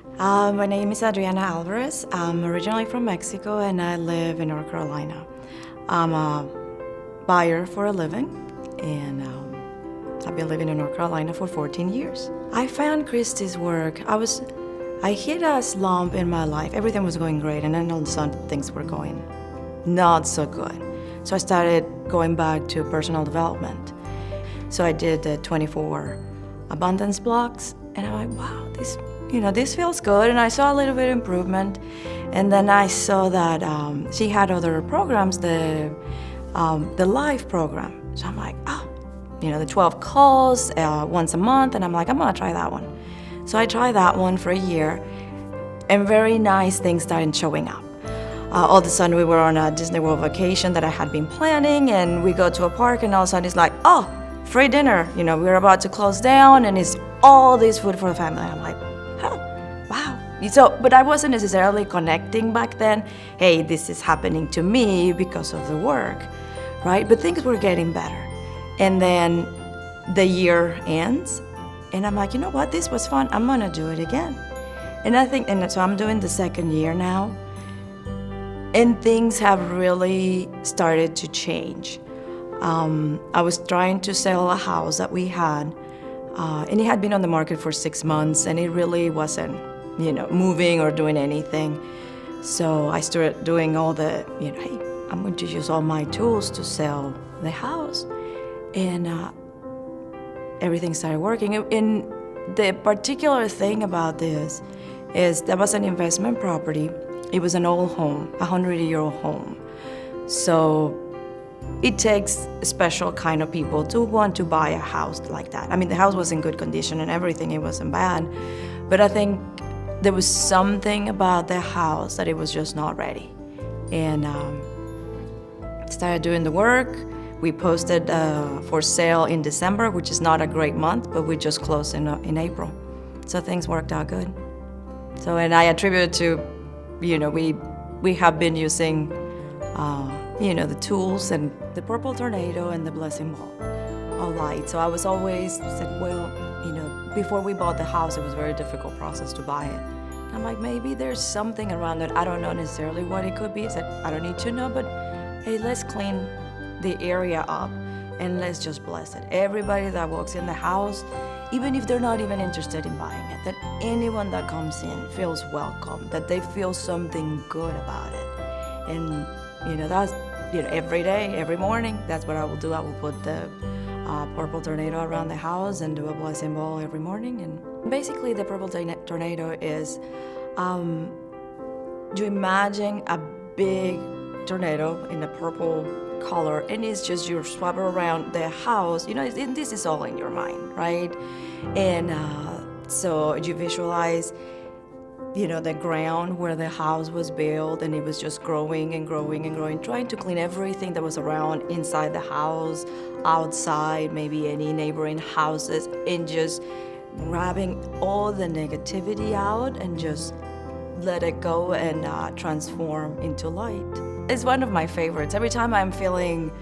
My name is Adriana Alvarez. I'm originally from Mexico and I live in North Carolina. I'm a buyer for a living and I've been living in North Carolina for 14 years. I found Christie's work. I hit a slump in my life. Everything was going great and then all of a sudden things were going not so good. So I started going back to personal development. So I did the 24 abundance blocks and I'm like, wow, this feels good. And I saw a little bit of improvement. And then I saw that she had other programs, the live program. So I'm like, the 12 calls once a month. And I'm like, I'm gonna try that one. So I tried that one for a year and very nice things started showing up. All of a sudden we were on a Disney World vacation that I had been planning and we go to a park and all of a sudden it's like, oh, free dinner. We're about to close down and it's all this food for the family. I'm like, wow. So, but I wasn't necessarily connecting back then. Hey, this is happening to me because of the work, right? But things were getting better. And then the year ends and I'm like, you know what? This was fun. I'm gonna do it again. And so I'm doing the second year now. And things have really started to change. I was trying to sell a house that we had, and it had been on the market for 6 months, and it really wasn't, moving or doing anything. So I started doing all the, hey, I'm going to use all my tools to sell the house. And everything started working. And the particular thing about this is that was an investment property. It was an old home, a 100-year-old home. So it takes a special kind of people to want to buy a house like that. I mean, the house was in good condition and everything, it wasn't bad. But I think there was something about the house that it was just not ready. And started doing the work. We posted for sale in December, which is not a great month, but we just closed in April. So things worked out good. So, and I attribute it to, we have been using, the tools and the purple tornado and the blessing ball of light. So I was always said, well, before we bought the house, it was a very difficult process to buy it. And I'm like, maybe there's something around it. I don't know necessarily what it could be. I said, I don't need to know, but hey, let's clean the area up and let's just bless it. Everybody that walks in the house, even if they're not even interested in buying it, that anyone that comes in feels welcome, that they feel something good about it. And that's every day, every morning, that's what I will do. I will put the purple tornado around the house and do a blessing ball every morning. And basically the purple tornado is, you imagine a big tornado in a purple color, and it's just you swap around the house. This is all in your mind, right? And so you visualize, the ground where the house was built, and it was just growing and growing and growing, trying to clean everything that was around inside the house, outside, maybe any neighboring houses, and just grabbing all the negativity out and just let it go and transform into light. It's one of my favorites. Every time I'm feeling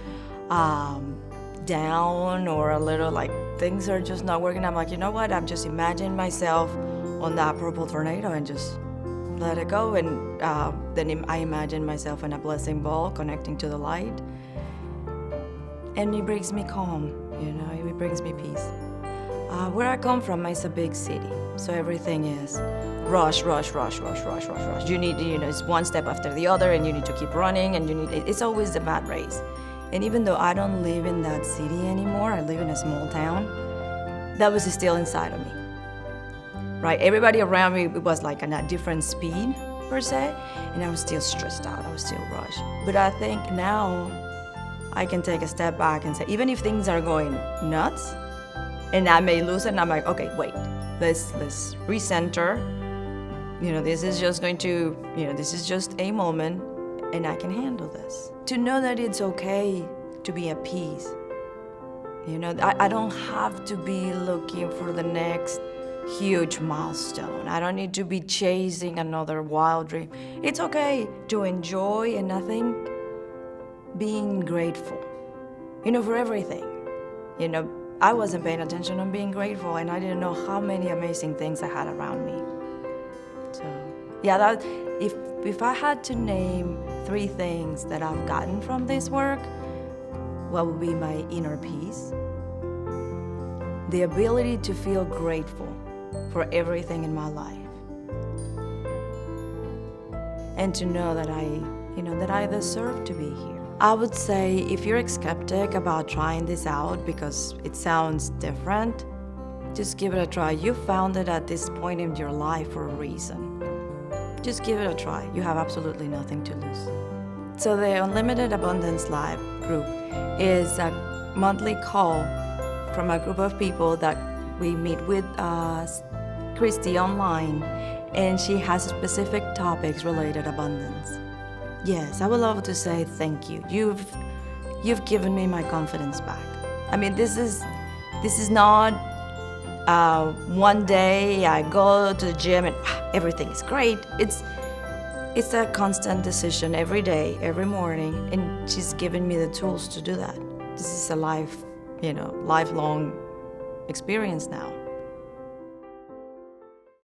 down or a little like things are just not working, I'm like, you know what? I'm just imagining myself on that purple tornado and just let it go. And then I imagine myself in a blessing ball connecting to the light. And it brings me calm, it brings me peace. Where I come from is a big city, so everything is rush. You need, it's one step after the other, and you need to keep running, and it's always the mad race. And even though I don't live in that city anymore, I live in a small town, that was still inside of me, right? Everybody around me was like on a different speed, per se, and I was still stressed out, I was still rushed. But I think now I can take a step back and say, even if things are going nuts, and I may lose it, and I'm like, okay, wait, let's recenter. This is just going to, this is just a moment, and I can handle this. To know that it's okay to be at peace. I don't have to be looking for the next huge milestone. I don't need to be chasing another wild dream. It's okay to enjoy, and I think being grateful, for everything. I wasn't paying attention on being grateful, and I didn't know how many amazing things I had around me. Yeah, that if I had to name 3 things that I've gotten from this work, what would be my inner peace? The ability to feel grateful for everything in my life. And to know that I deserve to be here. I would say if you're skeptic about trying this out because it sounds different, just give it a try. You found it at this point in your life for a reason. Just give it a try. You have absolutely nothing to lose. So the Unlimited Abundance Live group is a monthly call from a group of people that we meet with Christie online, and she has specific topics related to abundance. Yes, I would love to say thank you. You've given me my confidence back. I mean, this is not one day I go to the gym and everything is great. It's a constant decision every day, every morning, and she's given me the tools to do that. This is a lifelong experience now.